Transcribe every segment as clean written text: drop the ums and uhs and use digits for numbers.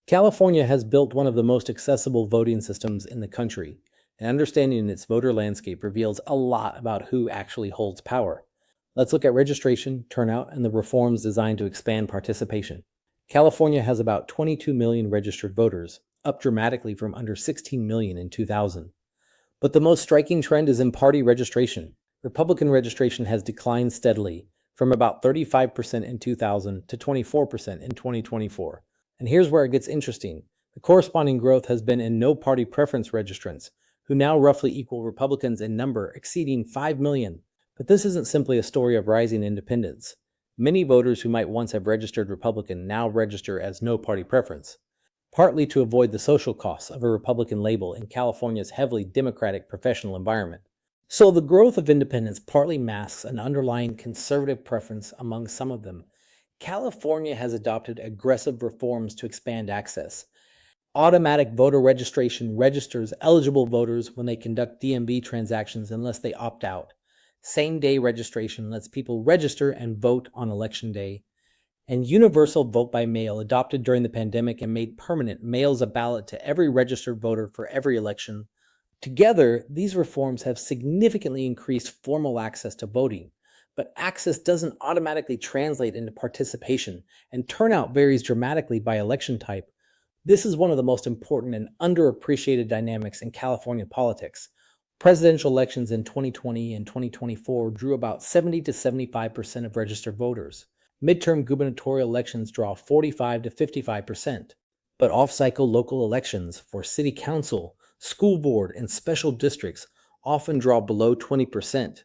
California has built one of the most accessible voting systems in the country, and understanding its voter landscape reveals a lot about who actually holds power. Let's look at registration, turnout, and the reforms designed to expand participation. California has about 22 million registered voters, up dramatically from under 16 million in 2000. But the most striking trend is in party registration. Republican registration has declined steadily, from about 35% in 2000 to 24% in 2024. And here's where it gets interesting. The corresponding growth has been in no party preference registrants, who now roughly equal Republicans in number, exceeding 5 million. But this isn't simply a story of rising independence. Many voters who might once have registered Republican now register as no party preference, partly to avoid the social costs of a Republican label in California's heavily Democratic professional environment. So the growth of independents partly masks an underlying conservative preference among some of them. California has adopted aggressive reforms to expand access. Automatic voter registration registers eligible voters when they conduct DMV transactions unless they opt out. Same day registration lets people register and vote on election day. And universal vote by mail, adopted during the pandemic and made permanent, mails a ballot to every registered voter for every election. Together, these reforms have significantly increased formal access to voting. But access doesn't automatically translate into participation, and turnout varies dramatically by election type. This is one of the most important and underappreciated dynamics in California politics. Presidential elections in 2020 and 2024 drew about 70 to 75% of registered voters. Midterm gubernatorial elections draw 45 to 55%. But off-cycle local elections for city council, school board, and special districts often draw below 20%.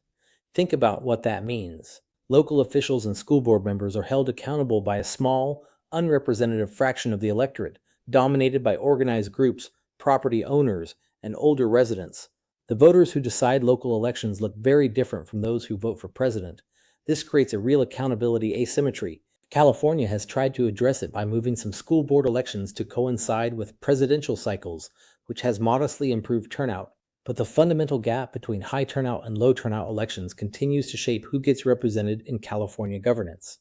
Think about what that means. Local officials and school board members are held accountable by a small, unrepresentative fraction of the electorate, dominated by organized groups, property owners, and older residents. The voters who decide local elections look very different from those who vote for president. This creates a real accountability asymmetry. California has tried to address it by moving some school board elections to coincide with presidential cycles, which has modestly improved turnout. But the fundamental gap between high turnout and low turnout elections continues to shape who gets represented in California governance.